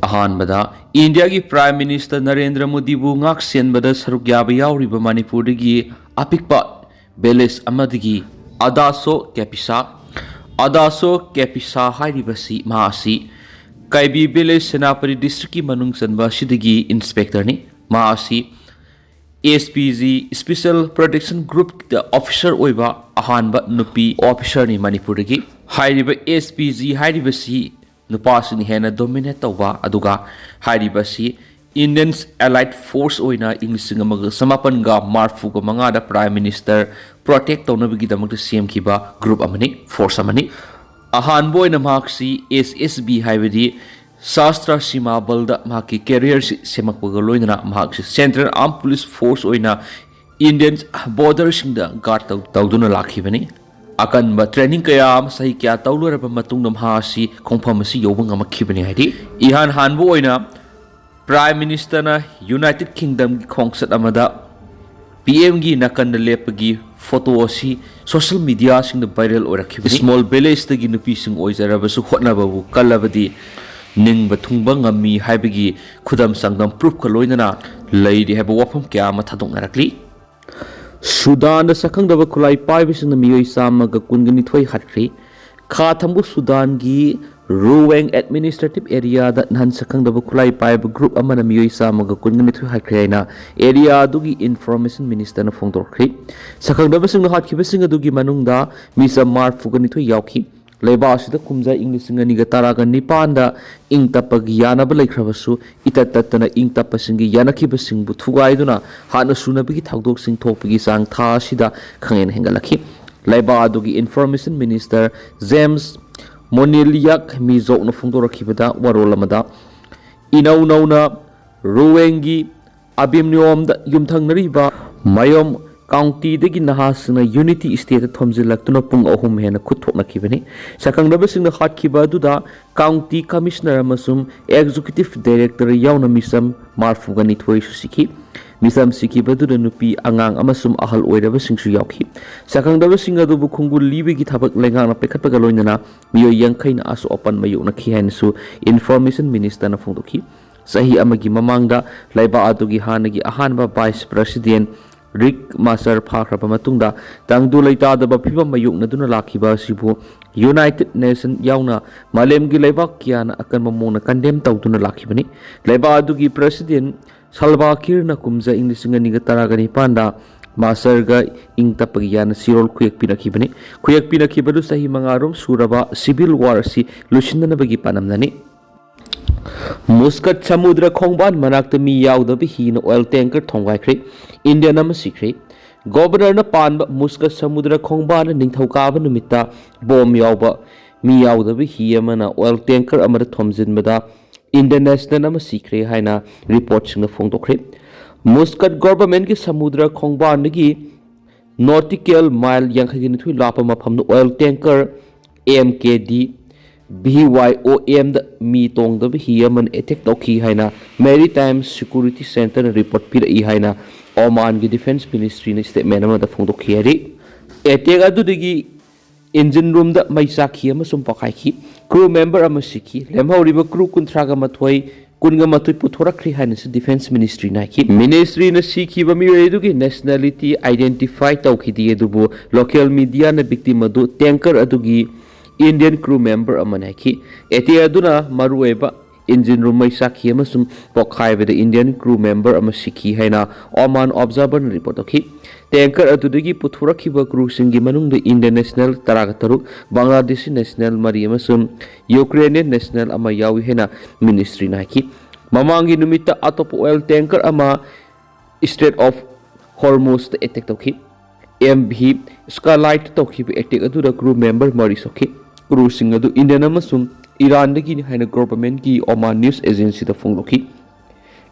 अहानबदा India की prime minister Narendra Modi बु ngak senbada saruk yaba yauriba Manipur dagi apikpa village amadagi adaso kepisa hairibasi maasi kaibi village senapati district ki manung sanba sidagi inspector ni maasi SPG Special Protection Group the officer oiba ahanba nupi officer ni Manipur dagi hairiba SPG hairibasi nupasini hena dominate tawba aduga hairibasi Indian Allied Force oina inglising amaga samapan ga marfu ga manga da Prime Minister protect tawnabigi damak CM kiba group amani force amani ahan boy na maksi SSB haibadi Sastra Sima balda maki career semakpaga loina maksi Central Armed Police Force oina Indian border singda guard tawduna lakhibani akan ba training kaya sahi kya tawluraba matung nam ha si khongpham si yobang amakhibani haidi ihan hanbo oina Prime Minister na United Kingdom ki khongsat amada PM gi nakan lepagi photo si social media sing viral orakhi small village tagi nupi sing oizaraba su hotnaba bu kalabadi ning bathungba ngami haibagi khudam sangdam proof kaloinana leidi haba wafam kya ma thadong narakli Sudan da Sakhangdana khulai paibi sing Miyoi samaga kungani thoi hatkhre kha thambu Sudan gi Ruweng administrative area that nan Sakhangdana khulai paiba group amana Miyoi samaga kungani thoi hatkhre na area dugi information minister na phongdorkhri Sakhangdana sing hatkiba sing adugi manungda misa marfugani thoi yaukhi Leba asida kumza English ngani ga taraga nipanda ing tapagi yana ba laikhrabasu itatatana ing tapasingi yana kibasing bu thugaiduna hana sunabigi thagdok sing thopigi sang tha sida khangen hengalakhi Leba adugi information minister James Moneliak mizok na phongdorakhibada warolamada inauna ruwengi abimniom da yumthangnariba mayom County dagi nahasna unity state thomjilaktuna pung ahum hena khuthoknakibani Sakhangdana singna hatkiba duda county commissioner amasum executive director yauna misam marfugani thoi susiki misam sikiba duda nupi angang amasum ahal oiraba singsu yaukhi Sakhangdana singa du bukhungul libi gi thabak lengang na pekhatpaga loinana Miyoi yangkhaina asu open mayuna khi hansu information minister na phongdokhi sahi amagi mamangda laiba adugi hanagi ahanba vice president Rick Master Pakrapa matungda tangdu leitadaba phibam mayukna duna lakhiba sibu United Nation yauna malemgi leibak kiana akan mamona condemn tawduna lakhibani leiba adugi president Salva Kiir na kumza inglising ni gataragani panda Master ga ingtapagi yana sirol kuyak pinakhibani kuyak pinakhibalu sahi mangarom suraba civil war si lusinna bagi panamnani Muscat Samudra Khongban manakta mi yawdabi hina oil tanker thongwaikhre India nama sikre Governor na panba Muscat Samudra Khongban ningthawkaba numita bom yawba mi yawdabi hiyamana oil tanker amada thomjinbada International nama sikre haina report singna phongdokre Muscat government ki Samudra Khongban nagi nautical mile yankhagini thui lapa maphamna oil tanker MKD BYOM da mi tong da hiyaman attack tokhi haina Maritime Security Center report pira I haina Oman gi Defense Ministry na statement ma da phongdokhi ari attack adu digi engine room da maisa khi ama sum pakai khi crew member ama sikhi lemhauri ba crew kunthra ga mathoi kunga mathoi puthorakri haina se Defense Ministry na khi ministry na sikhi ba mi edu gi nationality identify tokhi di edu local media na victim adu tanker adu gi Indian crew member amanaki eti aduna marueba engine room mai sakhi amasum pokhai be Indian crew member amasiki haina Oman observer report okhi tanker adudagi puthuraki ba crew singi manung de Indian national taragataru Bangladesh national mari amasum Ukrainian national ama yawi haina ministry naki mamangi numita atop oil tanker ama Strait of Hormuz attack tokhi MV Skylight tokhi attack aduda crew member mari sokhi crew sing adu Indian amasum Iran dagi ni haina government ki Oman news agency da phongloki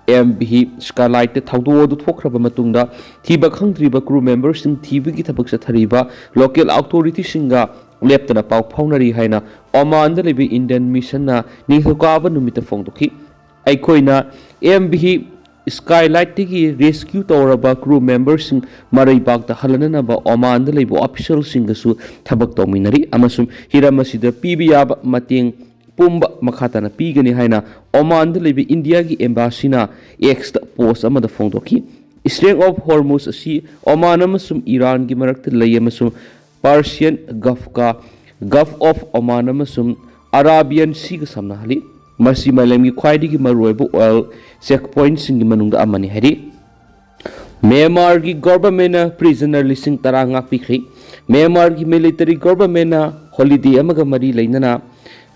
MV Skylight te thawdu odu thokraba matungda thiba khangtriba crew members sing thibi gi thabak sa thariba local authority singa leptana pau phaunari haina Oman da lebi Indian mission na nihukaba numita phongdoki aikoina MV Skylight tigi rescue tawraba crew members sing marai bak da halana ba Oman da leibo official sing su thabak tawminari amasum hiramasida pibiyaba mating pumba makhatana pigani haina Oman da lebi India gi embassy na X da post amada phongdoki Strait of Hormuz asi Oman amasum Iran gi marakta lay amasum Persian Gulf of Oman amasum Arabian Sea ga samna hali masi malam gi khwaidi gi maroibu oil checkpoint sing gi manungda amani hari Myanmar gi government na prisoner lising taranga pikhi Myanmar gi military government na holiday amaga mari lainana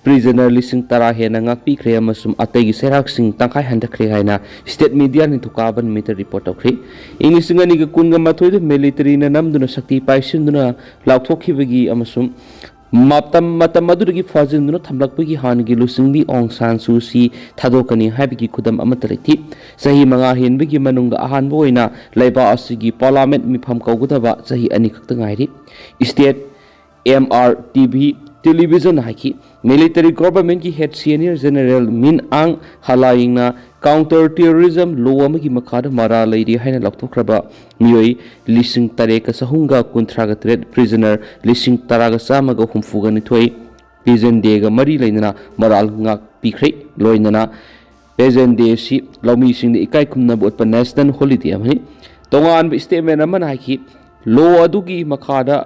prisoner lising tara hena ngakpi khre amasum ategi serak sing tangkai handakhre haina state media ni thukaban meter report okre ingisinga ni kunga mathoi military na namduna sakti paisinduna lauthokibagi amasum matam madurigi fazinduna thamlakpagi hangi lusingbi ong san susi thadokani habigi khudam amataleti sahi manga henbigi manungda ahanbo oina laiba asigi parliament mifam kaugudaba sahi ani khakta ngairi state MRTV television haki military government ki head senior general Min Ang Halayingna counter terrorism law amagi makhada mara lairi haina laktokraba Miyoi lising tareka sahunga kuntraga threat prisoner lising taraga samaga humfuga nithoi prison day ga mari lainana maral ngak pikhrei loinana prison day si lawmi sing ikai khumna bot pa national holiday amani tongan statement amana haki law adugi makhada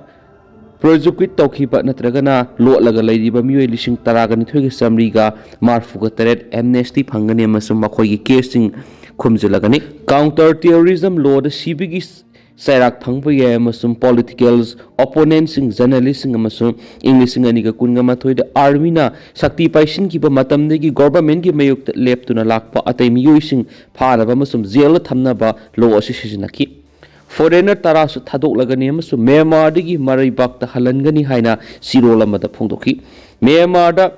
Prosecute Tokiba Natragana, Lord Lagaladiba Miyoi Lishing Taragan Twig Samriga, Marfuga Teret, Amnesty Pangani Masumako casing Kumzilagani, Counter Terrorism Law, the Sibigis Sarak Pangpaya Masum politicals, opponents in journalists in Masum, English in Anika Kungamatoy, the Armina, Sakti Paishin Kiba Matamnegi, government Mayuk left to Nalakpa at a Miyuising part of Amasum Zela Tamnaba, Law Associationaki. Foreigner tarasu thadok lagani amasu Myanmar digi marai bakta halangani haina sirola mada phongdoki Myanmar da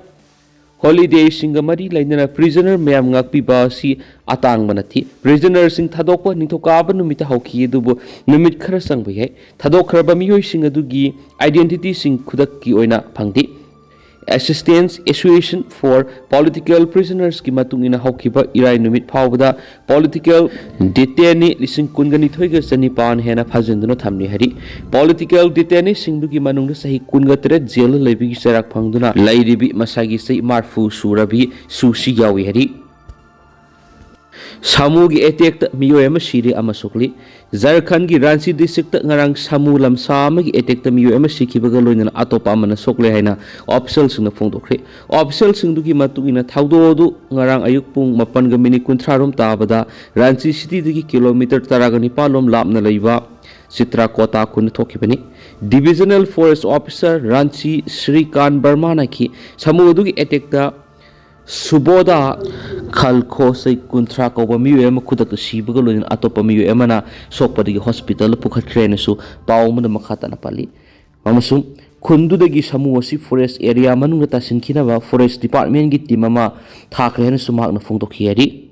holiday singa mari lainana prisoner mayam ngakpi ba si atang banati prisoner sing thadokpa nithokaba numita hauki dubu numit khara sangbai hai thadok khraba miyoi sing adugi identity sing khudak ki oina phangdi Assistance Association for Political Prisoners ki matung ina haukiba irai numit phawda political detainee lising kungani thoiga sanipan hena phajenduna thamni hari political detainee singdugi manungda sahi kunga tere jail lebi serak phangduna lairibi masagi sei marfu surabi susi yawi hari Samugi attack Miyoi ama siri ama sokli Jharkhand gi Ranchi district ngarang Samu lamsa amagi attack Miyoi ama sikibaga loinana atopa amana sokle haina official singna phongdokre official singdugi matungina thaudodu ngarang ayuk pung 8:30 rom tabada Ranchi city digi kilometer 19 lapna leiba Sitra Kota kun thokibani divisional forest officer Ranchi Srikan Barmana ki Samu dugi attack da Suboda Khalko say kuntra ko ba Miyoi ama khudak sibaga loin atopa Miyoi ama na sokpadi hospital pukhatkre na su paw mo na makhata na pali amasum khundu dagi samu asi forest area manung ta sinkhina ba forest department gi team ama thakre na sumak na phongdokhi ari